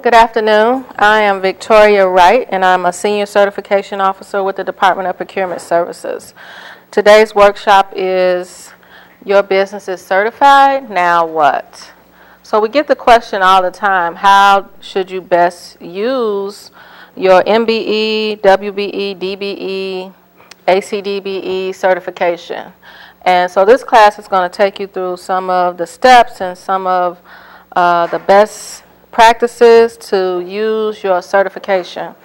Good afternoon. I am Victoria Wright, and I'm a Senior Certification Officer with the Department of Procurement Services. Today's workshop is, your business is certified, now what? So we get the question all the time, how should you best use your MBE, WBE, DBE, ACDBE certification? And so this class is going to take you through some of the steps and some of the best practices to use your certification.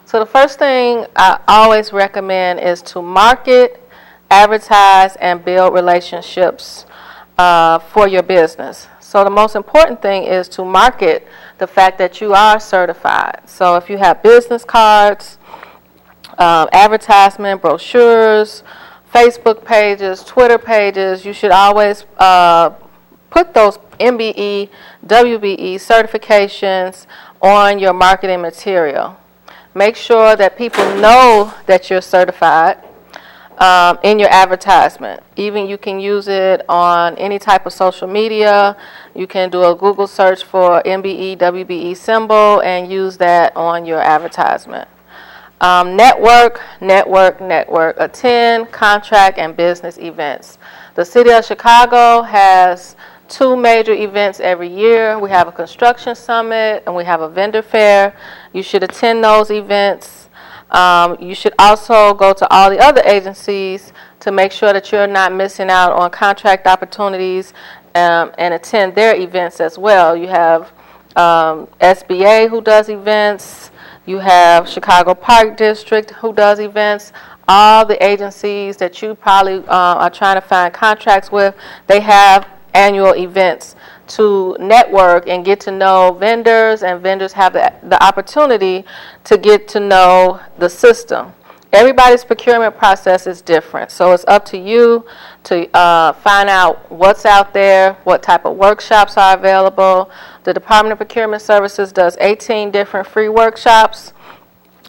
So the first thing I always recommend is to market, advertise, and build relationships for your business. So the most important thing is to market the fact that you are certified. So if you have business cards, advertisement, brochures, Facebook pages, Twitter pages, you should always put those MBE, WBE certifications on your marketing material. Make sure that people know that you're certified in your advertisement. Even you can use it on any type of social media. You can do a Google search for MBE, WBE symbol and use that on your advertisement. Network. Attend contract and business events. The City of Chicago has two major events every year. We have a construction summit and we have a vendor fair. You should attend those events. You should also go to all the other agencies to make sure that you're not missing out on contract opportunities and attend their events as well. You have SBA who does events. You have Chicago Park District who does events. All the agencies that you probably are trying to find contracts with, they have annual events to network and get to know vendors, and vendors have the opportunity to get to know the system. Everybody's procurement process is different, so it's up to you to find out what's out there, what type of workshops are available. The Department of Procurement Services does 18 different free workshops,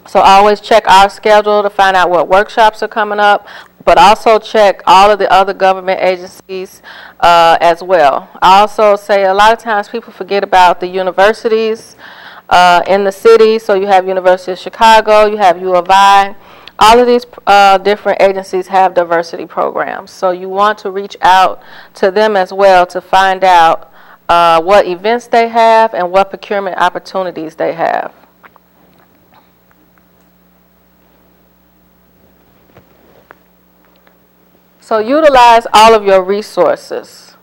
so always check our schedule to find out what workshops are coming up, but also check all of the other government agencies as well. I also say a lot of times people forget about the universities in the city. So you have University of Chicago, you have U of I. All of these different agencies have diversity programs. So you want to reach out to them as well to find out what events they have and what procurement opportunities they have. So utilize all of your resources.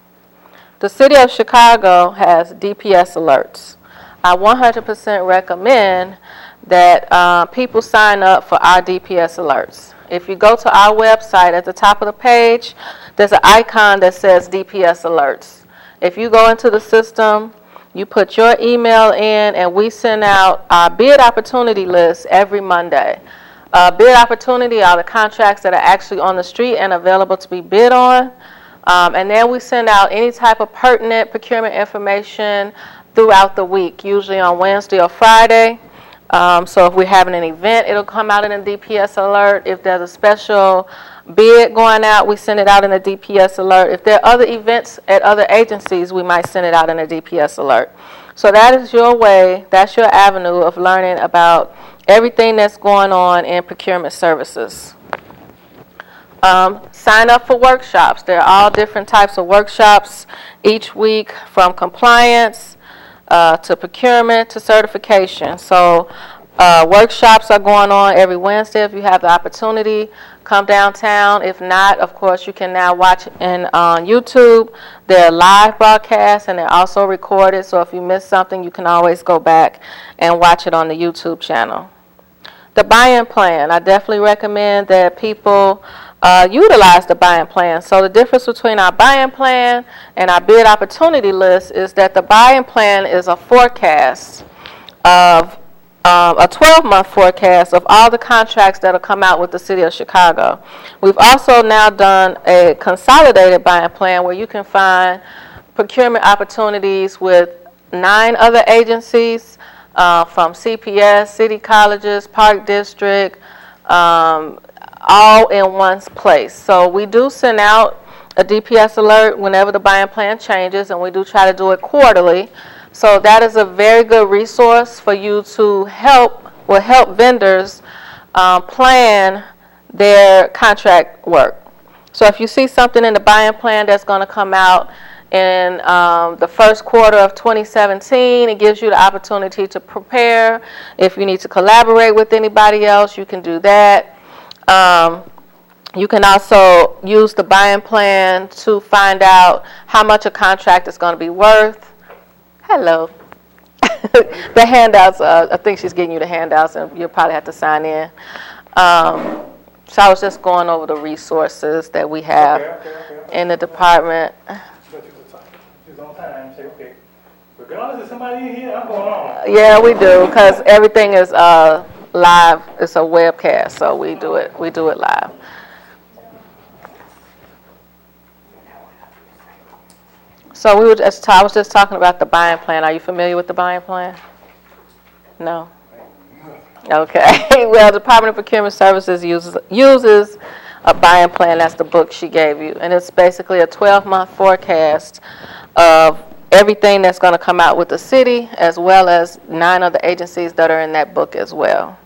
The City of Chicago has DPS alerts. I 100% recommend that people sign up for our DPS alerts. If you go to our website, at the top of the page, there's an icon that says DPS alerts. If you go into the system, you put your email in, and we send out our bid opportunity list every Monday. Bid opportunity are the contracts that are actually on the street and available to be bid on. And then we send out any type of pertinent procurement information throughout the week, usually on Wednesday or Friday. So if we're having an event, it'll come out in a DPS alert. If there's a special bid going out, we send it out in a DPS alert. If there are other events at other agencies, we might send it out in a DPS alert. So that is your way, that's your avenue of learning about everything that's going on in procurement services. Sign up for workshops. There are all different types of workshops each week, from compliance to procurement to certification. So workshops are going on every Wednesday. If you have the opportunity, come downtown. If not, of course, you can now watch on YouTube. They're live broadcasts and they're also recorded. So if you miss something, you can always go back and watch it on the YouTube channel. The buy-in plan. I definitely recommend that people utilize the buy-in plan. So the difference between our buy-in plan and our bid opportunity list is that the buy-in plan is a forecast of a 12-month forecast of all the contracts that will come out with the City of Chicago. We've also now done a consolidated buy-in plan where you can find procurement opportunities with 9 other agencies, from CPS, city colleges, park district, all in one place. So we do send out a DPS alert whenever the buying plan changes, and we do try to do it quarterly. So that is a very good resource for you to help vendors plan their contract work. So if you see something in the buying plan that's going to come out in the first quarter of 2017, it gives you the opportunity to prepare. If you need to collaborate with anybody else, you can do that. You can also use the buying plan to find out how much a contract is going to be worth. Hello. The handouts, I think she's getting you the handouts, and you'll probably have to sign in. So I was just going over the resources that we have in the department. She's on time. Say, okay, regardless of somebody in here, I'm going on. Yeah, we do, because everything is live. It's a webcast, so we do it live. So I was just talking about the buying plan. Are you familiar with the buying plan? No? Okay. Well, the Department of Procurement Services uses a buying plan. That's the book she gave you. And it's basically a 12-month forecast of everything that's going to come out with the city, as well as 9 other agencies that are in that book as well.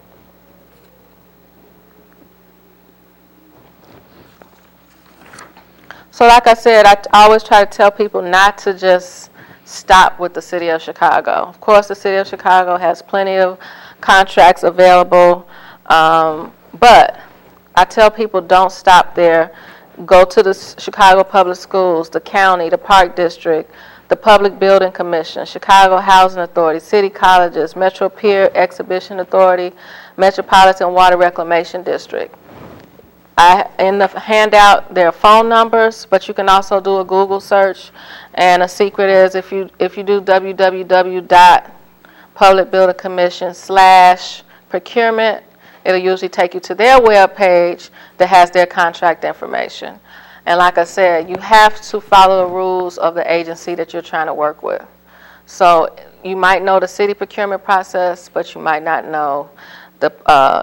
So like I said, I always try to tell people not to just stop with the city of Chicago. Of course, the city of Chicago has plenty of contracts available, but I tell people don't stop there. Go to the Chicago Public Schools, the county, the Park District, the Public Building Commission, Chicago Housing Authority, city colleges, Metro Pier Exhibition Authority, Metropolitan Water Reclamation District. In the handout, there are phone numbers, but you can also do a Google search. And a secret is if you do www.publicbuildingcommission/procurement, it'll usually take you to their web page that has their contract information. And like I said, you have to follow the rules of the agency that you're trying to work with. So you might know the city procurement process, but you might not know the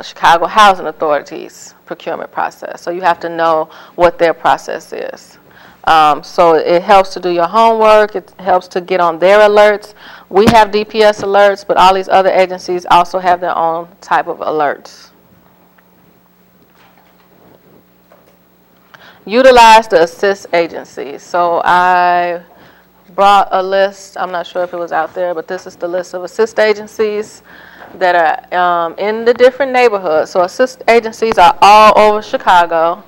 Chicago Housing Authority's procurement process. So you have to know what their process is. So it helps to do your homework. It helps to get on their alerts. We have DPS alerts, but all these other agencies also have their own type of alerts. Utilize the assist agencies. So I brought a list. I'm not sure if it was out there, but this is the list of assist agencies that are in the different neighborhoods. So assist agencies are all over Chicago.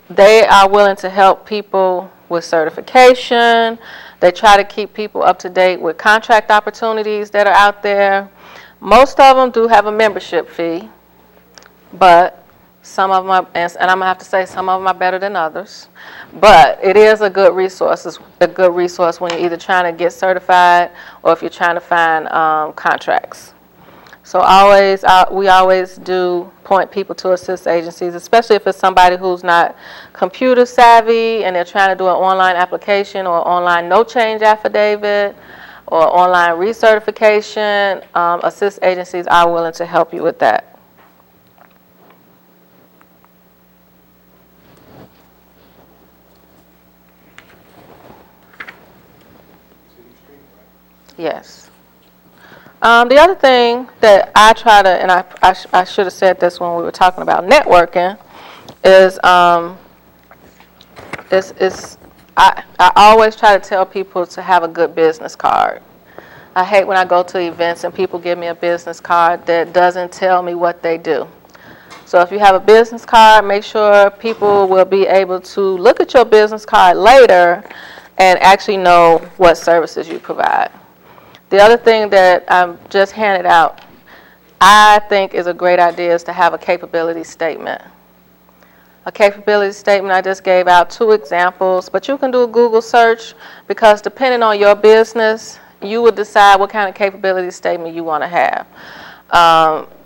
They are willing to help people with certification. They try to keep people up to date with contract opportunities that are out there. Most of them do have a membership fee, but some of them are, and I'm going to have to say some of them are better than others. But it is a good resource. It's a good resource when you're either trying to get certified or if you're trying to find contracts. So we always do point people to assist agencies, especially if it's somebody who's not computer savvy and they're trying to do an online application or online no change affidavit or online recertification. Assist agencies are willing to help you with that. Yes. The other thing that I try to, and I should have said this when we were talking about networking, is I always try to tell people to have a good business card. I hate when I go to events and people give me a business card that doesn't tell me what they do. So if you have a business card, make sure people will be able to look at your business card later and actually know what services you provide. The other thing that I've just handed out, I think is a great idea, is to have a capability statement. A capability statement, I just gave out 2 examples, but you can do a Google search because depending on your business, you will decide what kind of capability statement you want to have.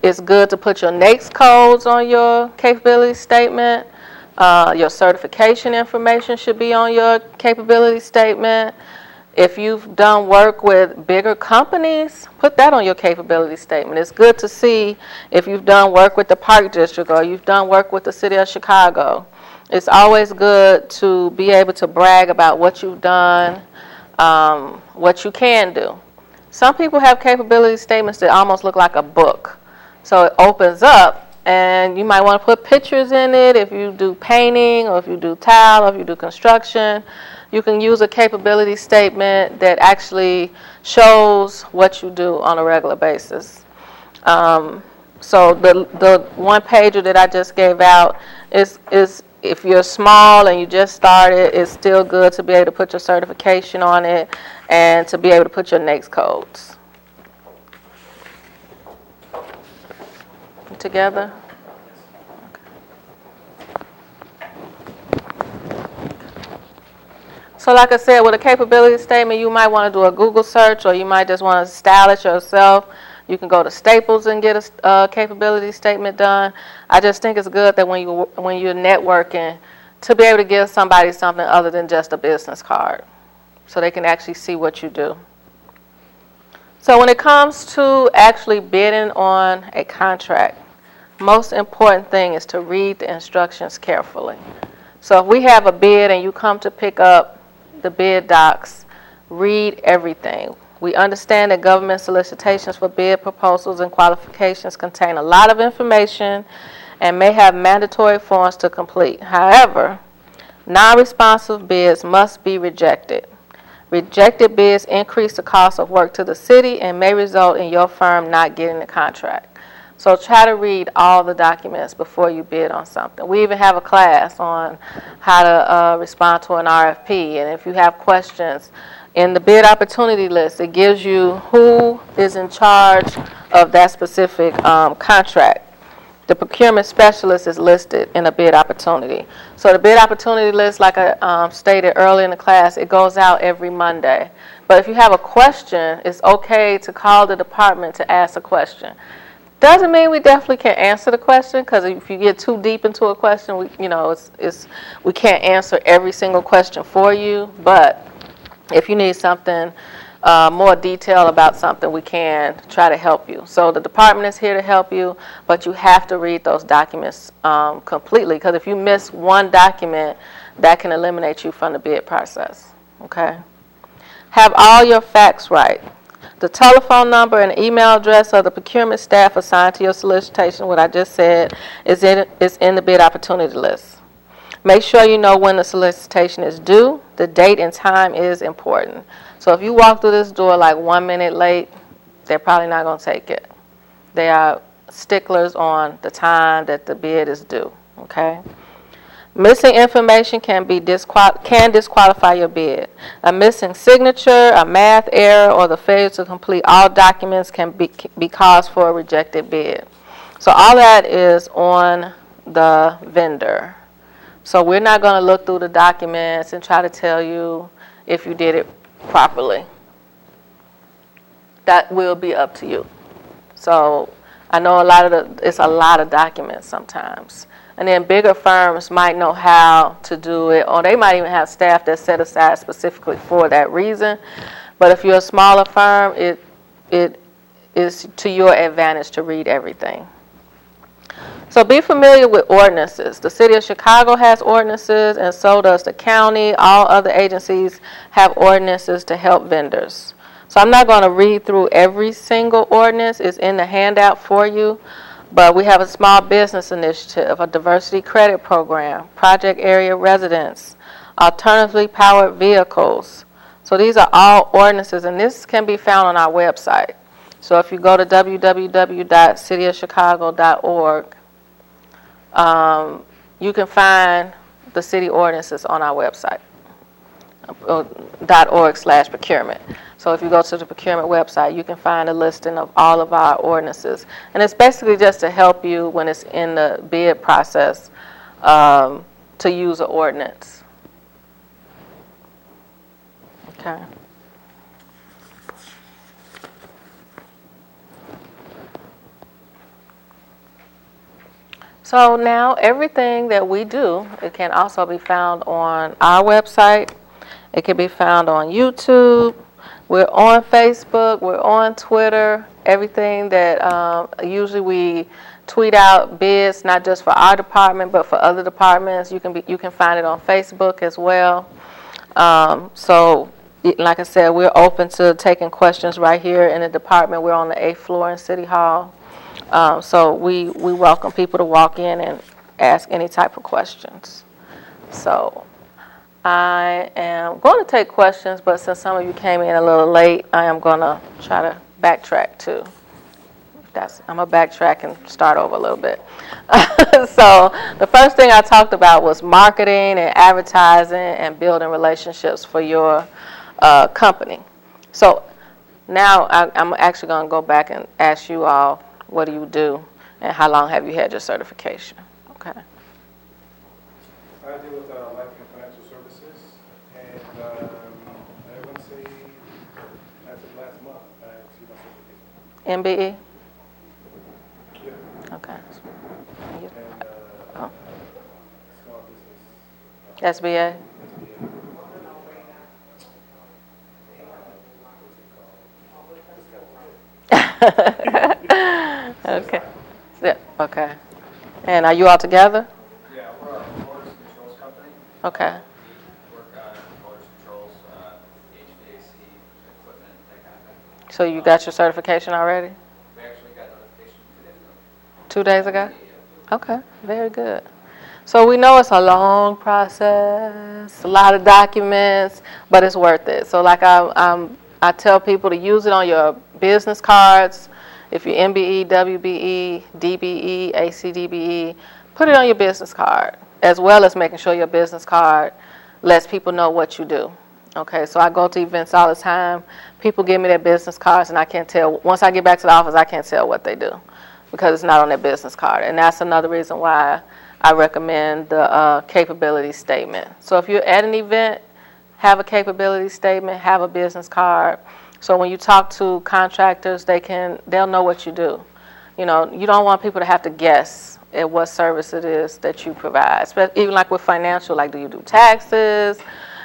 It's good to put your NAICS codes on your capability statement. Your certification information should be on your capability statement. If you've done work with bigger companies, put that on your capability statement. It's good to see if you've done work with the Park District or you've done work with the City of Chicago. It's always good to be able to brag about what you've done, what you can do. Some people have capability statements that almost look like a book. So it opens up, and you might want to put pictures in it if you do painting, or if you do tile, or if you do construction. You can use a capability statement that actually shows what you do on a regular basis. So the one pager that I just gave out is if you're small and you just started, it's still good to be able to put your certification on it and to be able to put your NAICS codes. Together? So like I said, with a capability statement, you might want to do a Google search, or you might just want to style it yourself. You can go to Staples and get a capability statement done. I just think it's good that when you're networking, to be able to give somebody something other than just a business card, so they can actually see what you do. So when it comes to actually bidding on a contract, most important thing is to read the instructions carefully. So if we have a bid and you come to pick up the bid docs, read everything. We understand that government solicitations for bid proposals and qualifications contain a lot of information and may have mandatory forms to complete. However, non-responsive bids must be rejected. Rejected bids increase the cost of work to the city and may result in your firm not getting the contract. So try to read all the documents before you bid on something. We even have a class on how to respond to an RFP. And if you have questions, in the bid opportunity list, it gives you who is in charge of that specific contract. The procurement specialist is listed in a bid opportunity. So the bid opportunity list, like I stated earlier in the class, it goes out every Monday. But if you have a question, it's okay to call the department to ask a question. Doesn't mean we definitely can't answer the question, because if you get too deep into a question, we can't answer every single question for you. But if you need something more detailed about something, we can try to help you. So the department is here to help you, but you have to read those documents completely, because if you miss one document, that can eliminate you from the bid process. Okay? Have all your facts right. The telephone number and email address of the procurement staff assigned to your solicitation, what I just said, is in the bid opportunity list. Make sure you know when the solicitation is due. The date and time is important. So if you walk through this door like 1 minute late, they're probably not going to take it. They are sticklers on the time that the bid is due. Okay? Missing information can disqualify your bid. A missing signature, a math error, or the failure to complete all documents can be cause for a rejected bid. So all that is on the vendor. So we're not going to look through the documents and try to tell you if you did it properly. That will be up to you. So I know it's a lot of documents sometimes. And then bigger firms might know how to do it, or they might even have staff that's set aside specifically for that reason. But if you're a smaller firm, it is to your advantage to read everything. So be familiar with ordinances. The city of Chicago has ordinances, and so does the county. All other agencies have ordinances to help vendors. So I'm not going to read through every single ordinance. It's in the handout for you. But we have a small business initiative, a diversity credit program, project area residents, alternatively powered vehicles. So these are all ordinances, and this can be found on our website. So if you go to www.cityofchicago.org, you can find the city ordinances on our website, .org/procurement. So if you go to the procurement website, you can find a listing of all of our ordinances. And it's basically just to help you when it's in the bid process to use an ordinance. Okay. So now everything that we do, it can also be found on our website. It can be found on YouTube. We're on Facebook. We're on Twitter. Everything that usually we tweet out bids, not just for our department, but for other departments. You can find it on Facebook as well. So, like I said, we're open to taking questions right here in the department. We're on the 8th floor in City Hall. So we welcome people to walk in and ask any type of questions. So I am going to take questions, but since some of you came in a little late, I am going to try to backtrack too. I'm going to backtrack and start over a little bit. So the first thing I talked about was marketing and advertising and building relationships for your company. So now I'm actually going to go back and ask you all, what do you do and how long have you had your certification? Okay. I deal with life and financial services, and I would say as of last month, I received my certification. MBE? Yeah. Okay. And Oh. small business. SBA? Okay. Yeah, okay. And are you all together? Yeah, we're a motors controls company. Okay. We work on motors controls, HVAC equipment, that kind of thing. So you got your certification already? We actually got notification 2 days ago. 2 days ago? Okay, very good. So we know it's a long process, a lot of documents, but it's worth it. So like I tell people to use it on your business cards. If you're MBE, WBE, DBE, ACDBE, put it on your business card, as well as making sure your business card lets people know what you do. Okay, so I go to events all the time. People give me their business cards, and I can't tell. Once I get back to the office, I can't tell what they do because it's not on their business card. And that's another reason why I recommend the capability statement. So if you're at an event, have a capability statement, have a business card. So when you talk to contractors, they'll know what you do. You know, you don't want people to have to guess at what service it is that you provide. Even like with financial, like do you do taxes?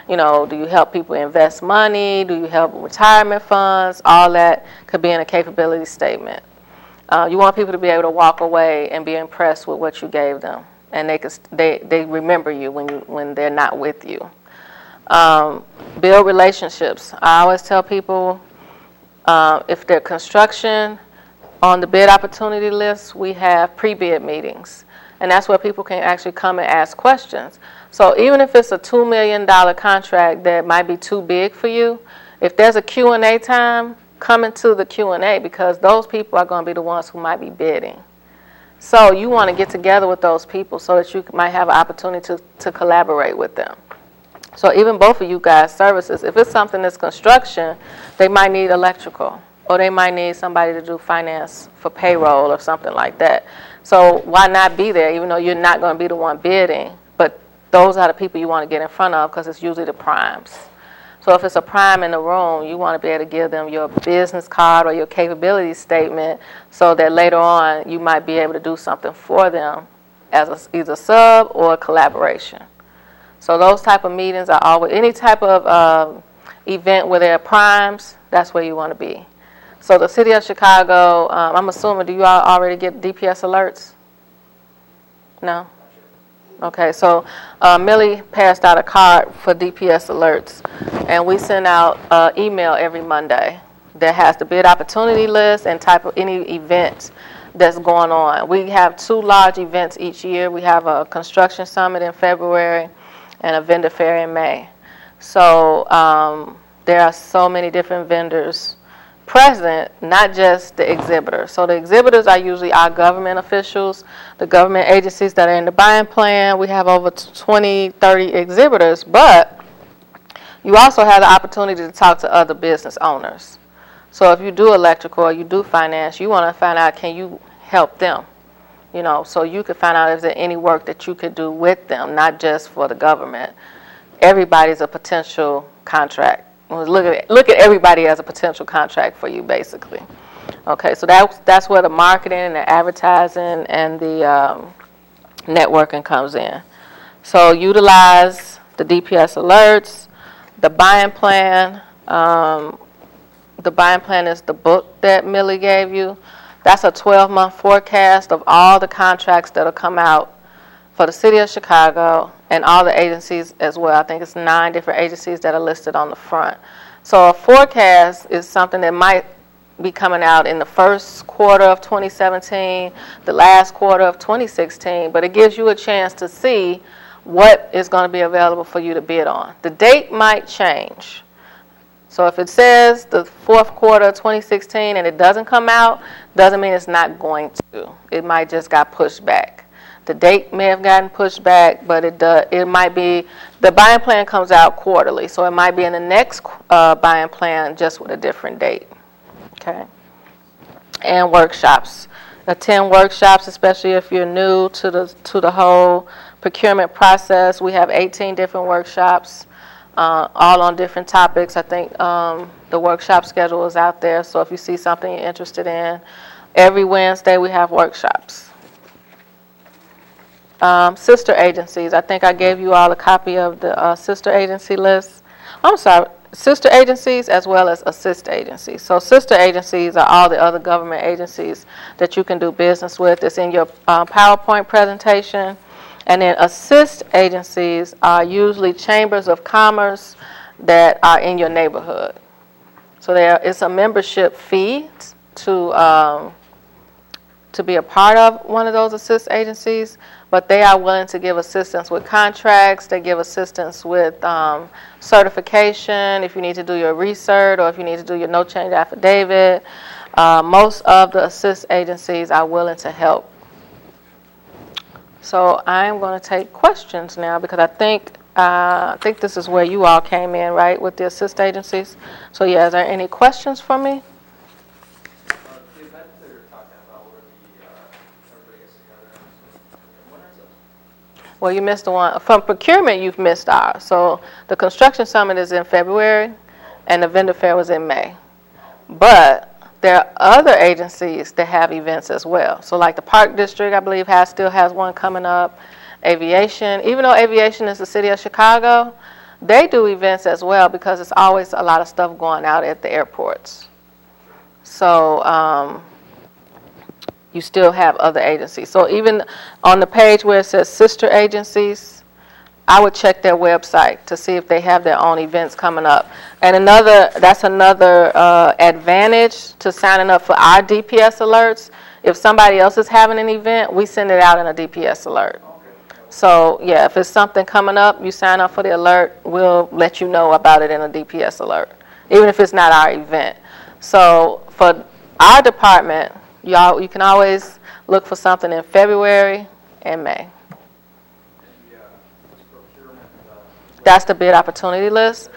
You know, do you help people invest money? Do you help with retirement funds? All that could be in a capability statement. You want people to be able to walk away and be impressed with what you gave them, and they remember you when they're not with you. Build relationships. I always tell people if they're construction, on the bid opportunity list, we have pre-bid meetings. And that's where people can actually come and ask questions. So even if it's a $2 million contract that might be too big for you, if there's a Q&A time, come into the Q&A because those people are going to be the ones who might be bidding. So you want to get together with those people so that you might have an opportunity to collaborate with them. So even both of you guys' services, if it's something that's construction, they might need electrical, or they might need somebody to do finance for payroll or something like that. So why not be there, even though you're not going to be the one bidding, but those are the people you want to get in front of because it's usually the primes. So if it's a prime in the room, you want to be able to give them your business card or your capability statement so that later on you might be able to do something for them as either sub or a collaboration. So those type of meetings are always, any type of event where there are primes, that's where you want to be. So the city of Chicago, I'm assuming, do you all already get DPS alerts? No? Okay, so Millie passed out a card for DPS alerts, and we send out email every Monday that has the bid opportunity list and type of any event that's going on. We have 2 large events each year. We have a construction summit in February and a vendor fair in May. So there are so many different vendors present, not just the exhibitors. So the exhibitors are usually our government officials, the government agencies that are in the buying plan. We have over 20, 30 exhibitors, but you also have the opportunity to talk to other business owners. So if you do electrical or you do finance, you want to find out, can you help them? You know, so you could find out if there's any work that you could do with them, not just for the government. Everybody's a potential contract. Look at everybody as a potential contract for you, basically. Okay, so that's where the marketing and the advertising and the networking comes in. So utilize the DPS alerts, the buying plan. The buying plan is the book that Millie gave you. That's a 12-month forecast of all the contracts that'll come out for the city of Chicago and all the agencies as well. I think it's 9 different agencies that are listed on the front. So a forecast is something that might be coming out in the first quarter of 2017, the last quarter of 2016, but it gives you a chance to see what is going to be available for you to bid on. The date might change. So if it says the fourth quarter of 2016 and it doesn't come out, doesn't mean it's not going to. It might just got pushed back. The date may have gotten pushed back, but it might be, the buying plan comes out quarterly, so it might be in the next buying plan just with a different date. Okay. And workshops. Attend workshops, especially if you're new to the whole procurement process. We have 18 different workshops, all on different topics. I think the workshop schedule is out there, so if you see something you're interested in, every Wednesday we have workshops. Sister agencies. I think I gave you all a copy of the sister agency list. I'm sorry, sister agencies as well as assist agencies. So sister agencies are all the other government agencies that you can do business with. It's in your PowerPoint presentation. And then assist agencies are usually chambers of commerce that are in your neighborhood. So it's a membership fee to be a part of one of those assist agencies, but they are willing to give assistance with contracts. They give assistance with certification if you need to do your research or if you need to do your no-change affidavit. Most of the assist agencies are willing to help. So I'm going to take questions now because I think this is where you all came in, right, with the assist agencies. So yeah, is there any questions for me? The event that you're talking about where everybody gets together, when is it? Well, you missed the one. From procurement, you've missed ours. So the construction summit is in February, and the vendor fair was in May. But there are other agencies that have events as well. So like the Park District, I believe, still has one coming up. Aviation, even though aviation is the city of Chicago, they do events as well because it's always a lot of stuff going out at the airports. So you still have other agencies. So even on the page where it says sister agencies, I would check their website to see if they have their own events coming up. And that's another advantage to signing up for our DPS alerts. If somebody else is having an event, we send it out in a DPS alert. So yeah, if it's something coming up, you sign up for the alert, we'll let you know about it in a DPS alert, even if it's not our event. So for our department, you can always look for something in February and May. That's the bid opportunity list.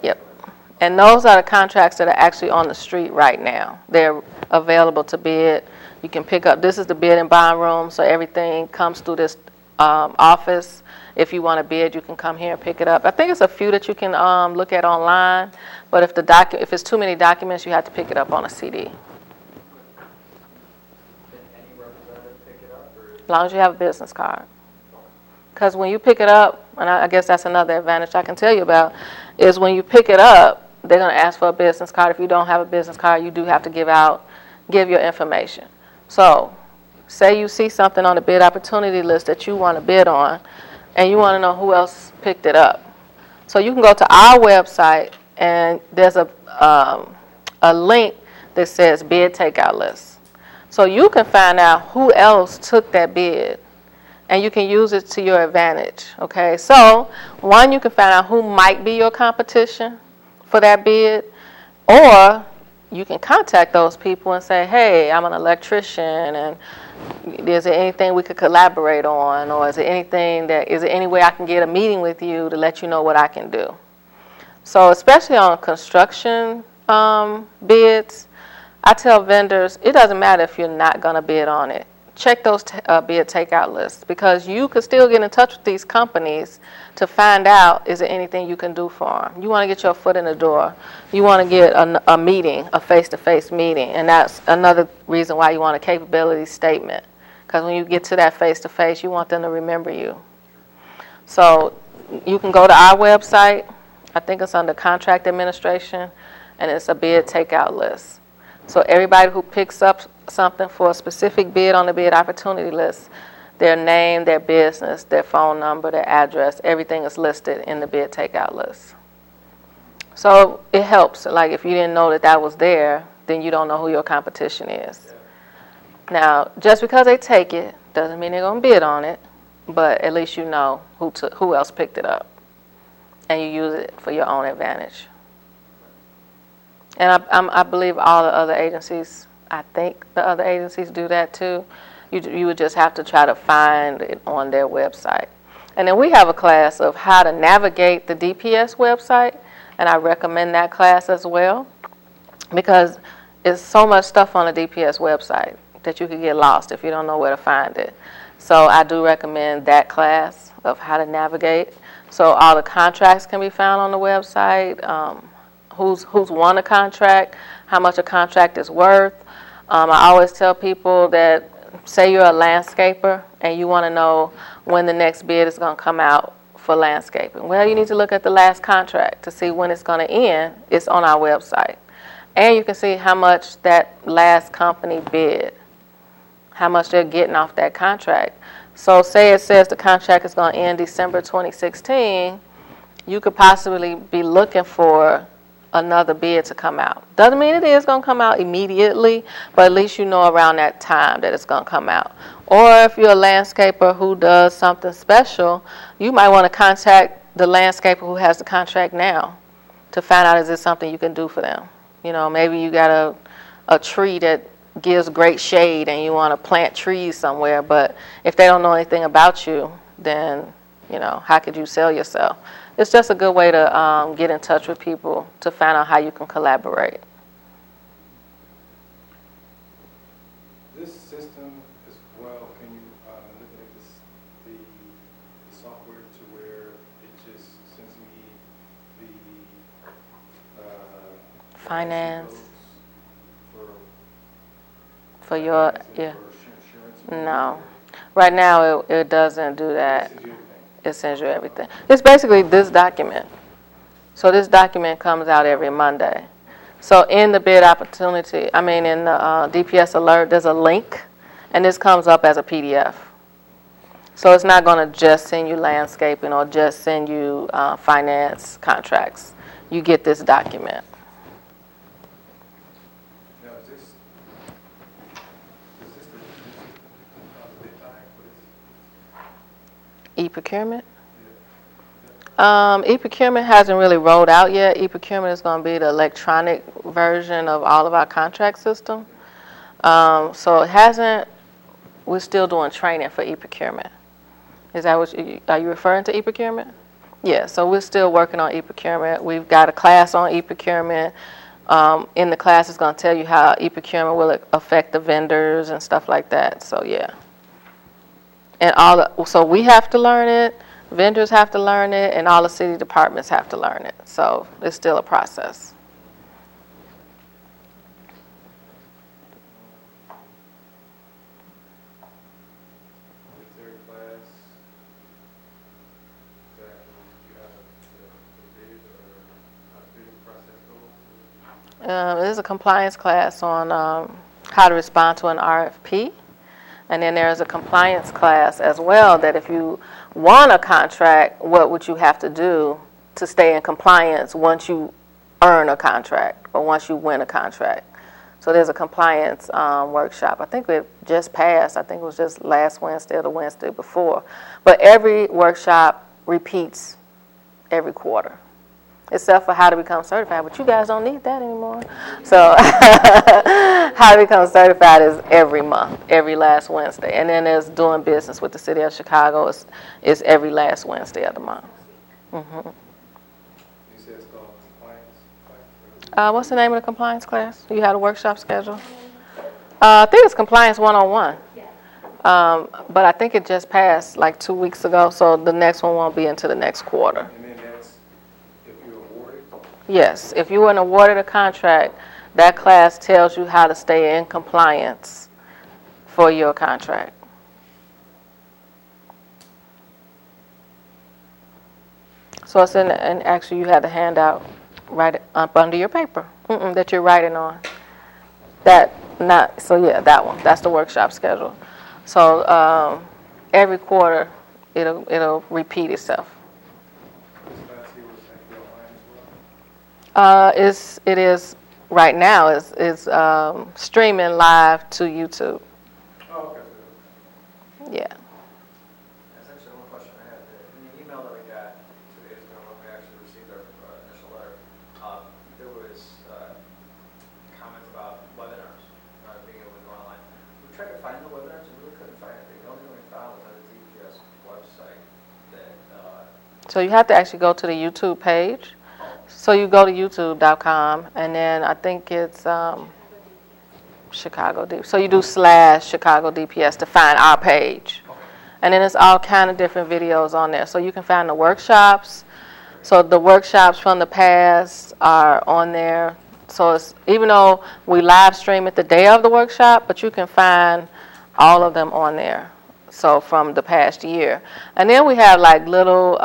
Yep. And those are the contracts that are actually on the street right now. They're available to bid. You can pick up, this is the bid and bond room, so everything comes through this office. If you want to bid, you can come here and pick it up. I think it's a few that you can look at online, but if it's too many documents, you have to pick it up on a CD. Can any representative pick it up? As long as you have a business card. Because when you pick it up, and I guess that's another advantage I can tell you about, is when you pick it up, they're going to ask for a business card. If you don't have a business card, you do have to give your information. So say you see something on the bid opportunity list that you want to bid on, and you want to know who else picked it up. So you can go to our website, and there's a link that says bid takeout list. So you can find out who else took that bid, and you can use it to your advantage, okay? So, one, you can find out who might be your competition for that bid, or you can contact those people and say, hey, I'm an electrician, and is there anything we could collaborate on, or is there any way I can get a meeting with you to let you know what I can do? So, especially on construction bids, I tell vendors, it doesn't matter if you're not going to bid on it. Check those bid takeout lists, because you could still get in touch with these companies to find out, is there anything you can do for them? You want to get your foot in the door. You want to get a meeting, a face-to-face meeting, and that's another reason why you want a capability statement, because when you get to that face-to-face, you want them to remember you. So you can go to our website. I think it's under contract administration, and it's a bid takeout list. So everybody who picks up something for a specific bid on the bid opportunity list, their name, their business, their phone number, their address, everything is listed in the bid takeout list. So it helps. Like if you didn't know that that was there, then you don't know who your competition is. Now, just because they take it doesn't mean they're going to bid on it, but at least you know who else picked it up, and you use it for your own advantage. And I believe all the other agencies, I think the other agencies do that too. You would just have to try to find it on their website. And then we have a class of how to navigate the DPS website, and I recommend that class as well, because there's so much stuff on the DPS website that you could get lost if you don't know where to find it. So I do recommend that class of how to navigate. So all the contracts can be found on the website, who's won a contract, how much a contract is worth. I always tell people that, say you're a landscaper and you want to know when the next bid is going to come out for landscaping. Well, you need to look at the last contract to see when it's going to end. It's on our website. And you can see how much that last company bid, how much they're getting off that contract. So say it says the contract is going to end December 2016, you could possibly be looking for another bid to come out. Doesn't mean it is going to come out immediately, but at least you know around that time that it's going to come out. Or if you're a landscaper who does something special, you might want to contact the landscaper who has the contract now to find out, is this something you can do for them. You know, maybe you got a tree that gives great shade and you want to plant trees somewhere, but if they don't know anything about you, then, you know, how could you sell yourself? It's just a good way to get in touch with people to find out how you can collaborate. This system as well, can you manipulate the software to where it just sends me the Finance. codes For your, finance yeah. for insurance? No. Right now, it doesn't do that. This is your thing. It sends you everything. It's basically this document. So this document comes out every Monday. So in the bid opportunity, in the DPS alert, there's a link, and this comes up as a PDF. So it's not going to just send you landscaping or just send you finance contracts. You get this document. Now, is this the bid time? E-procurement? E-procurement hasn't really rolled out yet. E-procurement is going to be the electronic version of all of our contract system. So it hasn't, we're still doing training for e-procurement. Is that what are you referring to e-procurement? Yeah, so we're still working on e-procurement. We've got a class on e-procurement. In the class, it's going to tell you how e-procurement will affect the vendors and stuff like that. So yeah. And so we have to learn it, vendors have to learn it, and all the city departments have to learn it. So it's still a process. Is there a class that you have the bid or how the bidding process goes? There's a compliance class on how to respond to an RFP. And then there's a compliance class as well, that if you won a contract, what would you have to do to stay in compliance once you earn a contract or once you win a contract. So there's a compliance workshop. I think it just passed. I think it was just last Wednesday or the Wednesday before. But every workshop repeats every quarter, except for how to become certified. But you guys don't need that anymore. So how to become certified is every month, every last Wednesday. And then there's doing business with the city of Chicago is every last Wednesday of the month. Mm-hmm. You said it's called compliance class? What's the name of the compliance class? You had a workshop schedule? I think it's Compliance 101. But I think it just passed like 2 weeks ago, so the next one won't be until the next quarter. And then that's if you're awarded? Yes, if you were awarded a contract, that class tells you how to stay in compliance for your contract. So it's in, and actually you had the handout right up under your paper that you're writing on. That one. That's the workshop schedule. So every quarter, it'll repeat itself. This last year was actually online as well? It is right now. Is streaming live to YouTube. Oh, okay. Yeah. That's actually one question I had. In the email that we got 2 days ago when we actually received our initial letter, there was comments about webinars being able to go online. We tried to find the webinars and really couldn't find anything. The only thing we found was on the DPS website that. So you have to actually go to the YouTube page. So you go to youtube.com, and then I think it's Chicago DPS. So you do /Chicago DPS to find our page. And then it's all kind of different videos on there. So you can find the workshops. So the workshops from the past are on there. So it's, even though we live stream it the day of the workshop, but you can find all of them on there. So from the past year. And then we have like little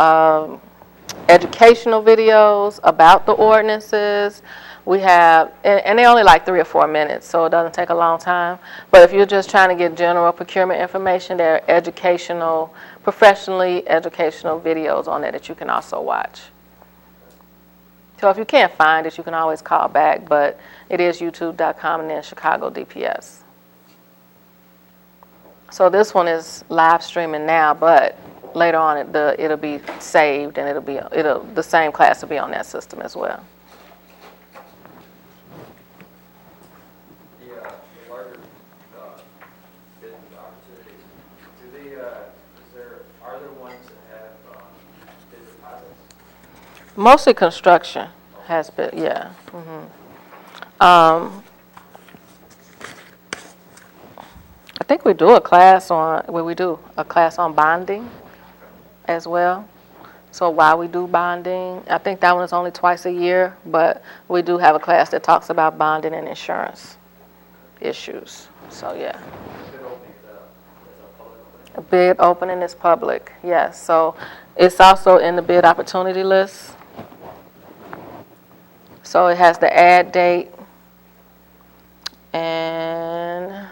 educational videos about the ordinances. We have, and they're only like 3 or 4 minutes, so it doesn't take a long time. But if you're just trying to get general procurement information, there are educational, professionally educational videos on there that you can also watch. So if you can't find it, you can always call back, but it is youtube.com and then Chicago DPS. So this one is live streaming now, but later on it'll be saved and the same class will be on that system as well. The larger bid opportunities, are there ones that have bid deposits? Mostly construction has been, yeah. I think we do a class on bonding as well. So why we do bonding, I think that one is only twice a year, but we do have a class that talks about bonding and insurance issues. So yeah. A bid opening is public, yes. So it's also in the bid opportunity list. So it has the ad date, and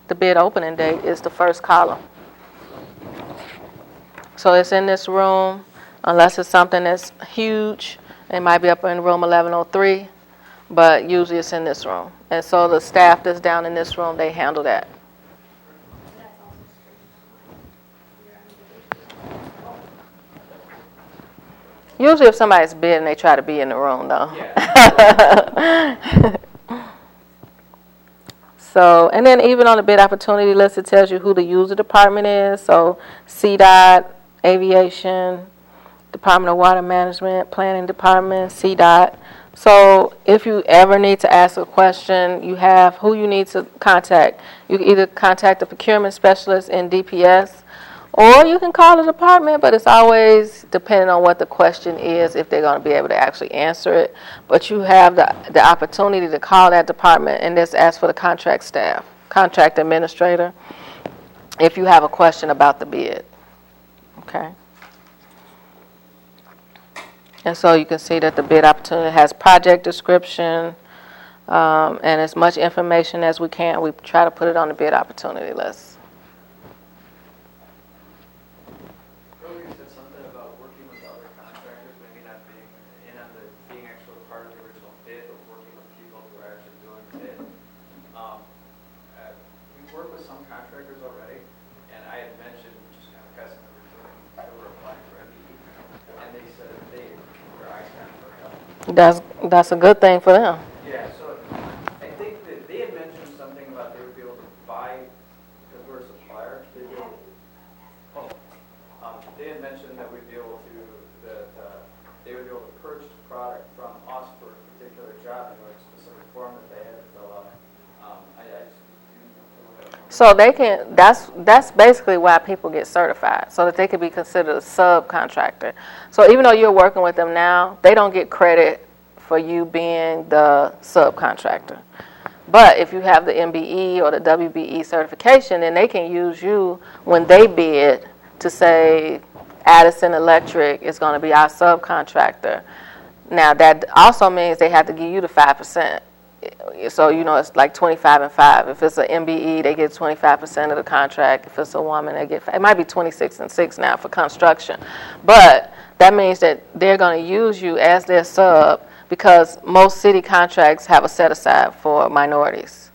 the bid opening date is the first column. So it's in this room, unless it's something that's huge. It might be up in room 1103, but usually it's in this room. And so the staff that's down in this room, they handle that. Usually if somebody's bidding, they try to be in the room, though. Yeah. So, and then even on the bid opportunity list, it tells you who the user department is. So CDOT, Aviation, Department of Water Management, Planning Department, CDOT. So if you ever need to ask a question, you have who you need to contact. You can either contact the procurement specialist in DPS, or you can call the department, but it's always depending on what the question is, if they're going to be able to actually answer it. But you have the opportunity to call that department and just ask for the contract staff, contract administrator, if you have a question about the bid. Okay. And so you can see that the bid opportunity has project description and as much information as we can. We try to put it on the bid opportunity list. Earlier you said something about working with other contractors, maybe not being in on being actually part of the original bid, but working with people who are actually doing the bid. We work with some contractors already, and I had mentioned just kind of guessing they were applying for MBE, and they said their eyes kind of perked up. That's a good thing for them. Yeah, so I think that they had mentioned something about they would be able to buy, because we're a supplier, they'd be able to, they had mentioned that we'd be able to, they would be able to purchase product from us for a particular job, and a specific form that they had to fill out. So they can, that's basically why people get certified, so that they can be considered a subcontractor. So even though you're working with them now, they don't get credit for you being the subcontractor. But if you have the MBE or the WBE certification, then they can use you when they bid to say Addison Electric is going to be our subcontractor. Now that also means they have to give you the 5% So, it's like 25 and 5. If it's an MBE, they get 25% of the contract. If it's a woman, it might be 26 and 6 now for construction. But that means that they're going to use you as their sub because most city contracts have a set aside for minorities.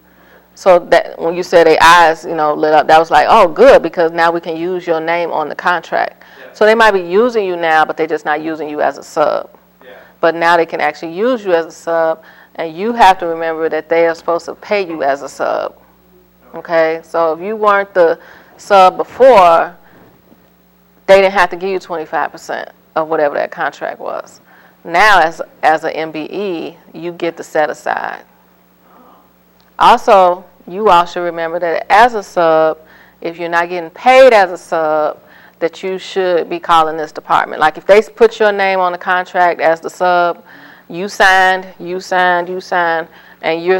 So that when you said their eyes, lit up, that was like, oh, good, because now we can use your name on the contract. Yeah. So they might be using you now, but they're just not using you as a sub. Yeah. But now they can actually use you as a sub, and you have to remember that they are supposed to pay you as a sub. Okay? So if you weren't the sub before, they didn't have to give you 25% of whatever that contract was. Now, as an MBE, you get the set aside. Also, you all should remember that as a sub, if you're not getting paid as a sub, that you should be calling this department. Like if they put your name on the contract as the sub, you signed, and you're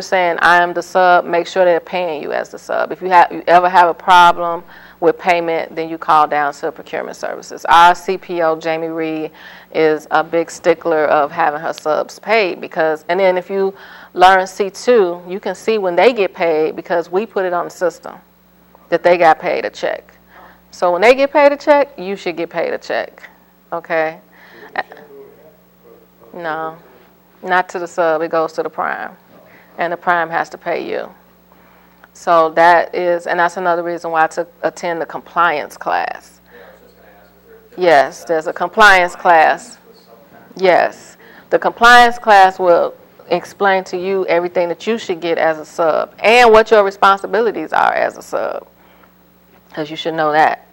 saying I am the sub, make sure they're paying you as the sub. If you ever have a problem with payment, then you call down to procurement services. Our CPO, Jamie Reed, is a big stickler of having her subs paid and then if you learn C2, you can see when they get paid because we put it on the system that they got paid a check. So when they get paid a check, you should get paid a check, okay? No, not to the sub, it goes to the prime, and the prime has to pay you. So that's another reason why to attend the compliance class. Yeah, I was just going to ask, is there a difference? Yes, there's a compliance class. Yes, the compliance class will explain to you everything that you should get as a sub and what your responsibilities are as a sub, because you should know that.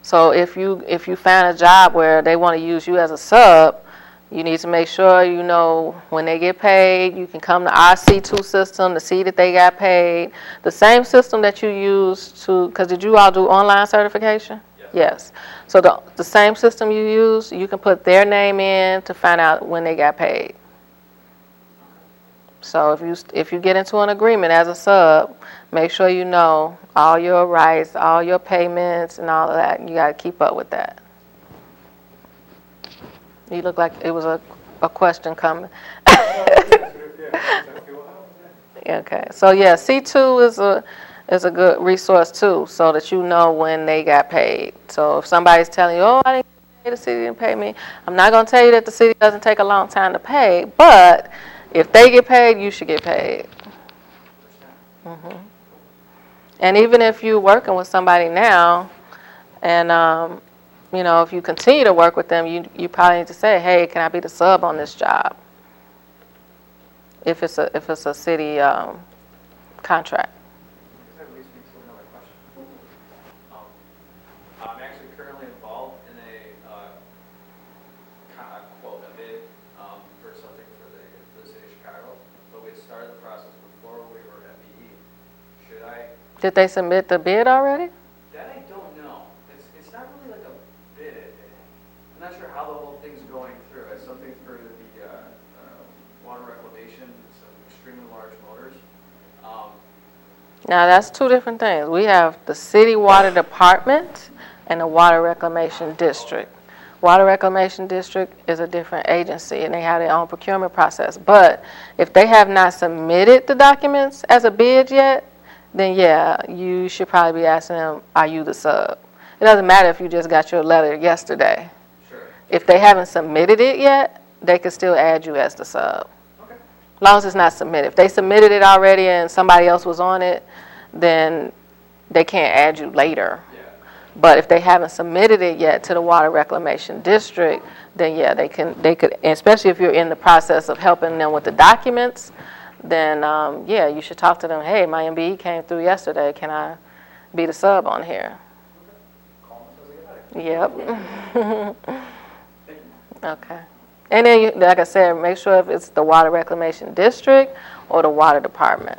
So if you find a job where they want to use you as a sub, you need to make sure you know when they get paid. You can come to our C2 system to see that they got paid. The same system that you use because did you all do online certification? Yes. So the same system you use, you can put their name in to find out when they got paid. So if you get into an agreement as a sub, make sure you know all your rights, all your payments, and all of that. You got to keep up with that. You look like it was a question coming. Okay. So yeah, C2 is a good resource too, so that you know when they got paid. So if somebody's telling you, oh, I didn't get paid, the city didn't pay me, I'm not going to tell you that the city doesn't take a long time to pay, but if they get paid, you should get paid. Mm-hmm. And even if you're working with somebody now, and if you continue to work with them, you probably need to say, hey, can I be the sub on this job? If it's a city contract. That leads me to another question. I'm actually currently involved in a bid for something for the city of Chicago, but we had started the process before we were at MBE. Should I? Did they submit the bid already? That I don't know. It's not really like a bid. I'm not sure how the whole thing's going through. It's something for the water reclamation, some extremely large motors. Now, that's two different things. We have the city water department and the water reclamation district. Water reclamation district is a different agency, and they have their own procurement process. But if they have not submitted the documents as a bid yet, then yeah, you should probably be asking them, are you the sub? It doesn't matter if you just got your letter yesterday. Sure. If they haven't submitted it yet, they could still add you as the sub. Okay. As long as it's not submitted. If they submitted it already and somebody else was on it, then they can't add you later. Yeah. But if they haven't submitted it yet to the Water Reclamation District, then yeah, they could, especially if you're in the process of helping them with the documents, then yeah, you should talk to them. Hey, my MBE came through yesterday. Can I be the sub on here? Yep. Okay. And then, like I said, make sure if it's the Water Reclamation District or the Water Department.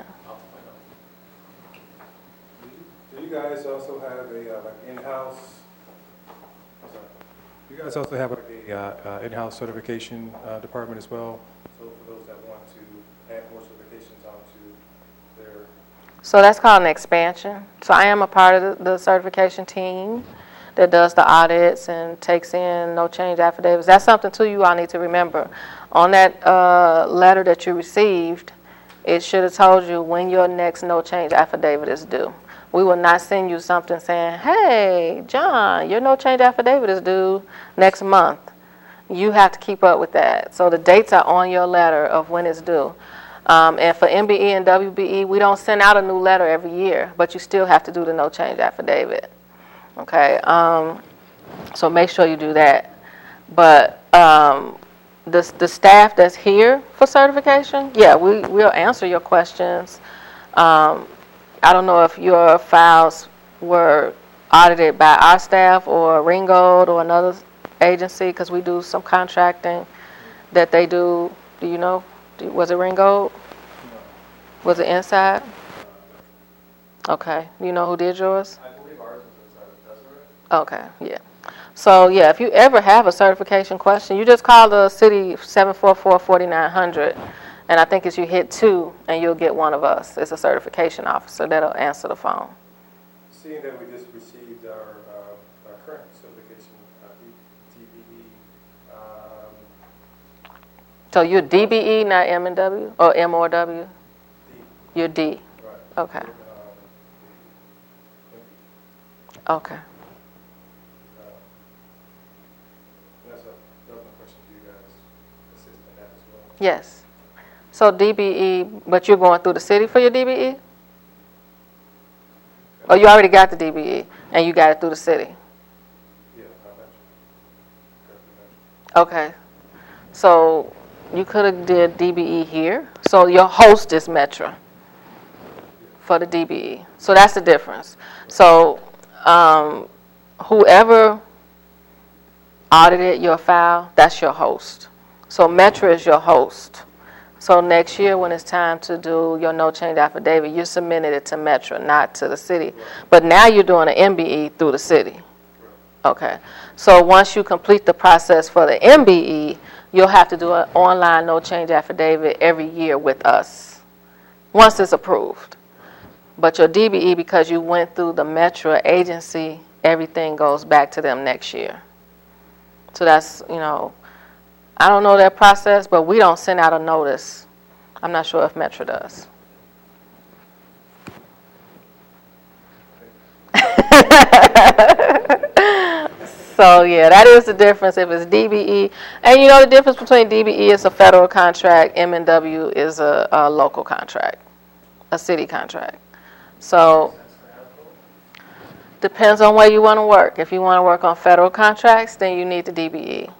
Do you guys also have a in-house? You guys also have a in-house certification department as well. So for those that want to add more certifications onto their. So that's called an expansion. So I am a part of the certification team that does the audits and takes in no change affidavits. That's something too you all need to remember. On that letter that you received, It should have told you when your next no change affidavit is due. We will not send you something saying, hey, John, your no change affidavit is due next month. You have to keep up with that. So the dates are on your letter of when it's due. And for MBE and WBE, we don't send out a new letter every year, but you still have to do the no change affidavit. Okay, so make sure you do that. But the staff that's here for certification, yeah, we'll answer your questions. I don't know if your files were audited by our staff or Ringgold or another agency, because we do some contracting that they do. Do you know? Was it Ringgold? Was it inside? Okay. You know who did yours? I believe ours was inside of Desiree. Okay, yeah. So, yeah, if you ever have a certification question, you just call the city 744-4900, and I think it's you hit 2, and you'll get one of us. It's a certification officer that'll answer the phone. Seeing that we just received our current certification, DBE, So you're DBE, not M and W, or M or W? D, You're D. right. Okay. Okay. That's a question to you guys, assist in that as well. Yes. So DBE, but you're going through the city for your DBE? Or you already got the DBE and you got it through the city? Yeah, I mentioned. Okay. So you could have did DBE here. So your host is Metro for the DBE. So that's the difference. So whoever audited your file, that's your host. So Metro is your host. So next year when it's time to do your no change affidavit, you submitted it to Metro, not to the city. But now you're doing an MBE through the city. Okay. So once you complete the process for the MBE, you'll have to do an online no change affidavit every year with us, once it's approved. But your DBE, because you went through the Metro agency, everything goes back to them next year. So that's, I don't know that process, but we don't send out a notice. I'm not sure if Metro does. So, yeah, that is the difference if it's DBE. And the difference between DBE is a federal contract, M&W is a local contract, a city contract. So, depends on where you want to work. If you want to work on federal contracts, then you need the DBE.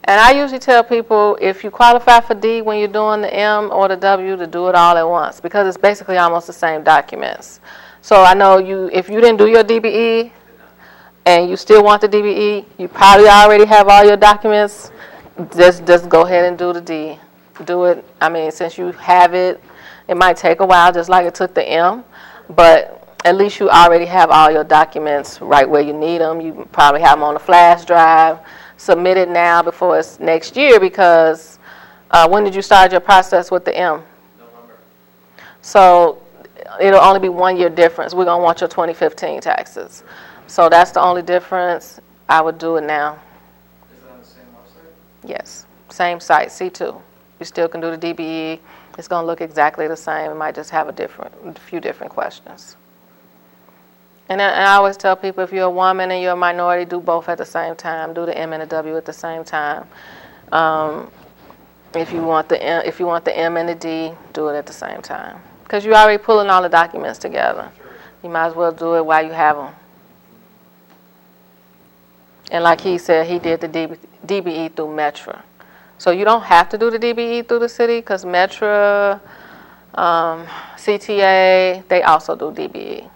And I usually tell people, if you qualify for D when you're doing the M or the W, to do it all at once, because it's basically almost the same documents. So I know if you didn't do your DBE and you still want the DBE, you probably already have all your documents. Just go ahead and do the D. Do it. I mean, since you have it, it might take a while, just like it took the M, but at least you already have all your documents right where you need them. You probably have them on a flash drive. Submit it now before it's next year, because when did you start your process with the M? November. So it'll only be 1 year difference. We're going to want your 2015 taxes. So that's the only difference. I would do it now. Is it on the same website? Yes. Same site, C2. You still can do the DBE. It's going to look exactly the same. It might just have a few different questions. And I always tell people, if you're a woman and you're a minority, do both at the same time. Do the M and the W at the same time. If you want the M and the D, do it at the same time, because you're already pulling all the documents together. You might as well do it while you have them. And like he said, he did the DBE through Metro. So you don't have to do the DBE through the city, because Metro, CTA, they also do DBE.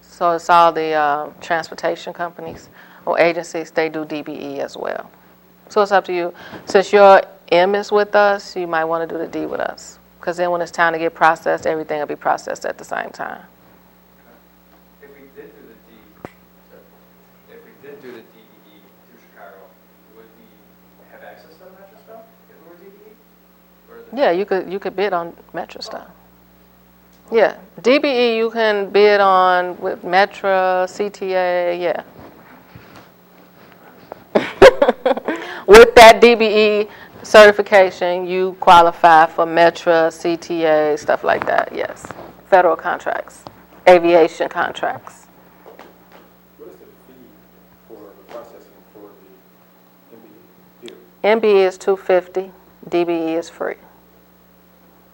So it's all the transportation companies or agencies, they do DBE as well. So it's up to you. Since your M is with us, you might want to do the D with us, because then when it's time to get processed, everything will be processed at the same time. If we did do the DBE through Chicago, would we have access to the Metro stuff if we were DBE? Or is it Yeah, you could bid on Metro stuff. Yeah, DBE you can bid on with Metro, CTA, yeah. With that DBE, certification, you qualify for METRA, CTA, stuff like that, yes. Federal contracts, aviation contracts. What is the fee for the processing for the MBE? MBE is $250, DBE is free.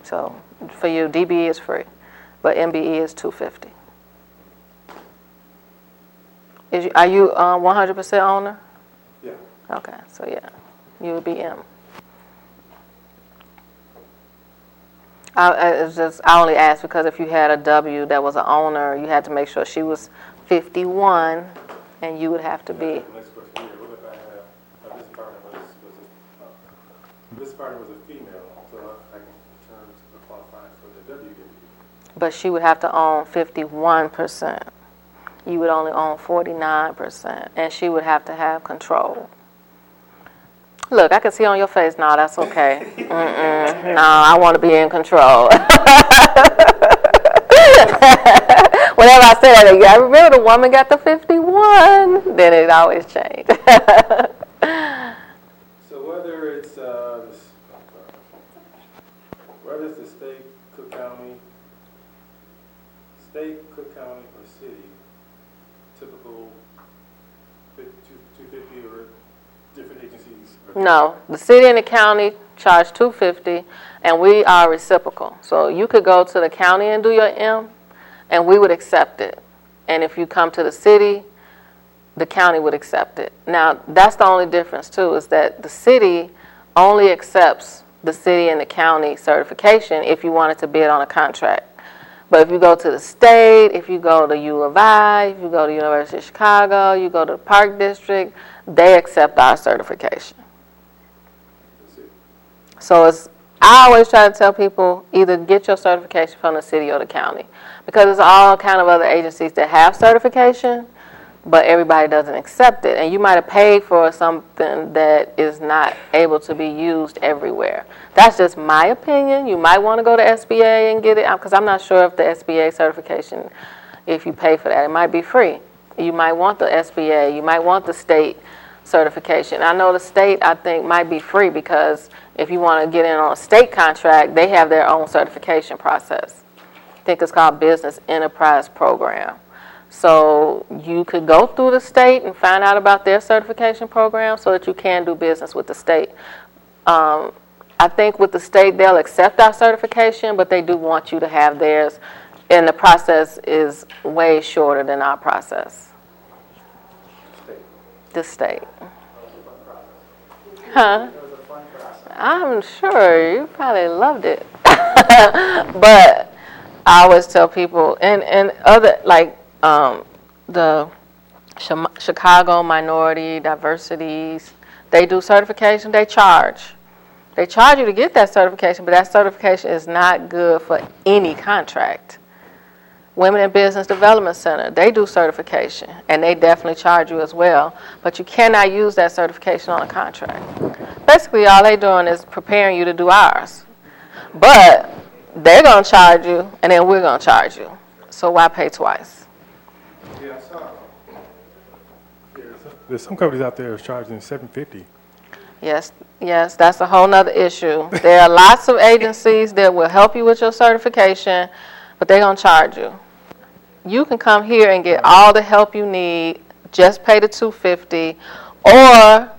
So for you, DBE is free, but MBE is $250. Are you 100% owner? Yeah. Okay, so yeah, you would be M. I only asked because if you had a W that was an owner, you had to make sure she was 51, and you would have to be. Next question here. What if I have this partner this partner was a female, so I can turn to qualify for the W. But she would have to own 51%. You would only own 49%, and she would have to have control. Look, I can see on your face, no, that's okay. No, I want to be in control. Whenever I say that, I remember the woman got the 51, then it always changed. So whether it's the state, Cook County, or city, typical 250 or different agencies? No, the city and the county charge $250, and we are reciprocal. So you could go to the county and do your M, and we would accept it. And if you come to the city, the county would accept it. Now, that's the only difference, too, is that the city only accepts the city and the county certification if you wanted to bid on a contract. But if you go to the state, if you go to U of I, if you go to University of Chicago, you go to the Park District, they accept our certification. So I always try to tell people either get your certification from the city or the county, because there's all kind of other agencies that have certification, but everybody doesn't accept it. And you might have paid for something that is not able to be used everywhere. That's just my opinion. You might want to go to SBA and get it, because I'm not sure if the SBA certification, if you pay for that, it might be free. You might want the SBA. You might want the state certification. I know the state, I think, might be free, because if you want to get in on a state contract, they have their own certification process. I think it's called Business Enterprise Program. So you could go through the state and find out about their certification program so that you can do business with the state. I think with the state, they'll accept our certification, but they do want you to have theirs, and the process is way shorter than our process. The state. Huh? It was a fun process. I'm sure you probably loved it. But I always tell people, and other, like the Chicago Minority Diversities, they do certification, they charge. They charge you to get that certification, but that certification is not good for any contract. Women in Business Development Center, they do certification, and they definitely charge you as well, but you cannot use that certification on a contract. Basically, all they're doing is preparing you to do ours. But they're going to charge you, and then we're going to charge you. So why pay twice? Yeah, I saw. There's some companies out there charging $750. Yes, that's a whole nother issue. There are lots of agencies that will help you with your certification, but they're going to charge you. You can come here and get all the help you need, just pay the $250, or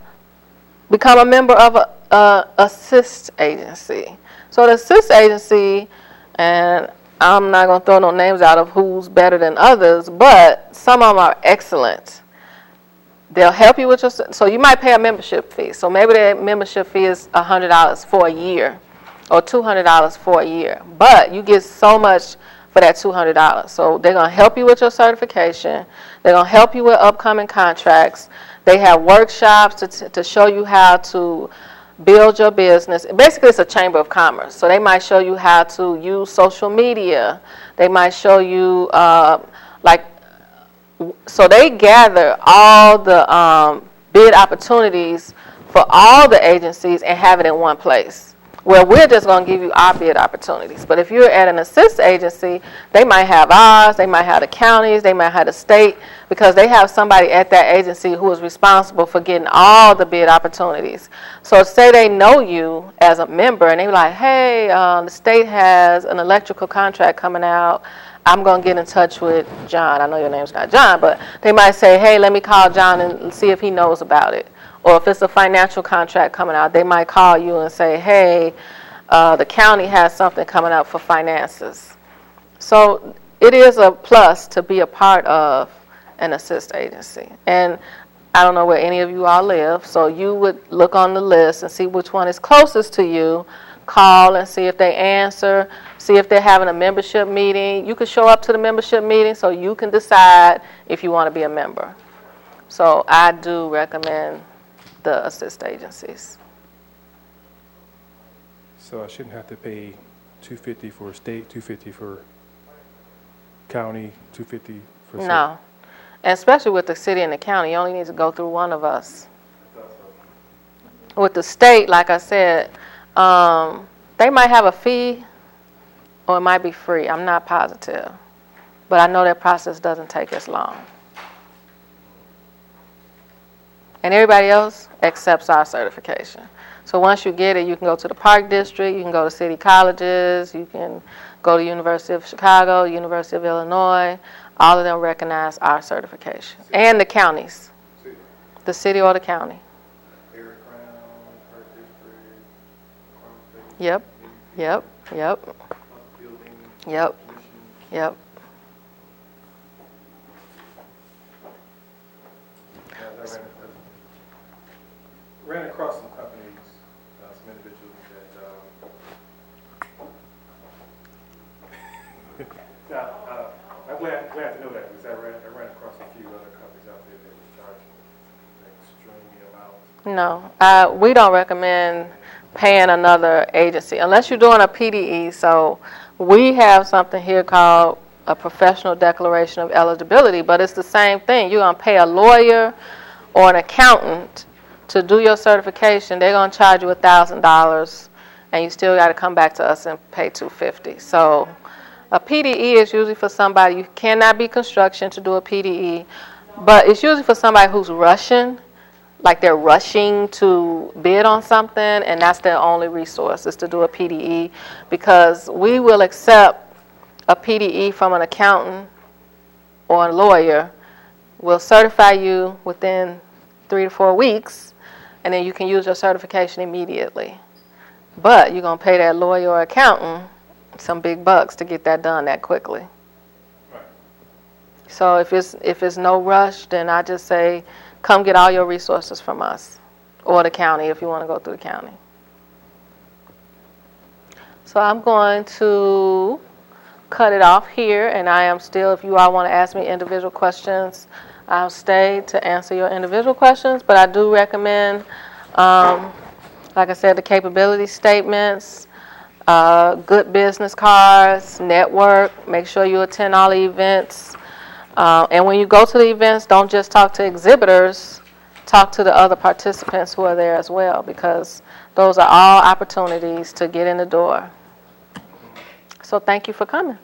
become a member of a assist agency. So the assist agency, and I'm not going to throw no names out of who's better than others, but some of them are excellent. They'll help you with your, so you might pay a membership fee. So maybe that membership fee is $100 for a year or $200 for a year. But you get so much for that $200. So they're going to help you with your certification. They're going to help you with upcoming contracts. They have workshops to show you how to build your business. Basically, it's a chamber of commerce. So they might show you how to use social media. They might show you, so they gather all the bid opportunities for all the agencies and have it in one place. Well, we're just going to give you our bid opportunities. But if you're at an assist agency, they might have ours, they might have the counties, they might have the state, because they have somebody at that agency who is responsible for getting all the bid opportunities. So say they know you as a member, and they're like, hey, the state has an electrical contract coming out. I'm going to get in touch with John. I know your name's not John, but they might say, hey, let me call John and see if he knows about it. Or if it's a financial contract coming out, they might call you and say, hey, the county has something coming up for finances. So it is a plus to be a part of an assist agency. And I don't know where any of you all live, so you would look on the list and see which one is closest to you, call and see if they answer, see if they're having a membership meeting. You can show up to the membership meeting so you can decide if you want to be a member. So I do recommend the assist agencies. So I shouldn't have to pay $250 for state, $250 for county, $250 for city? No. And especially with the city and the county, you only need to go through one of us. With the state, like I said, they might have a fee or it might be free. I'm not positive. But I know that process doesn't take as long. And everybody else accepts our certification. So once you get it, you can go to the Park District, you can go to city colleges, you can go to University of Chicago, University of Illinois. All of them recognize our certification. And the counties. City. The city or the county. Eric Brown, Park District, Park State, Yep, yep, yep, Building, yep, Commission. yep. Yeah, I ran across some companies, some individuals that, I'm glad to know that, because I ran across a few other companies out there that was charging an extreme amount. No, we don't recommend paying another agency unless you're doing a PDE. So we have something here called a professional declaration of eligibility, but it's the same thing. You're going to pay a lawyer or an accountant to do your certification. They're going to charge you $1,000, and you still got to come back to us and pay $250. So a PDE is usually for somebody, you cannot be construction to do a PDE, but it's usually for somebody who's rushing, like they're rushing to bid on something, and that's their only resource is to do a PDE, because we will accept a PDE from an accountant or a lawyer. We'll certify you within 3 to 4 weeks, and then you can use your certification immediately. But you're going to pay that lawyer or accountant some big bucks to get that done that quickly. Right. So if it's no rush, then I just say, come get all your resources from us, or the county if you want to go through the county. So I'm going to cut it off here, and I am still, if you all want to ask me individual questions, I'll stay to answer your individual questions, but I do recommend, like I said, the capability statements, good business cards, network, make sure you attend all the events. And when you go to the events, don't just talk to exhibitors, talk to the other participants who are there as well, because those are all opportunities to get in the door. So thank you for coming.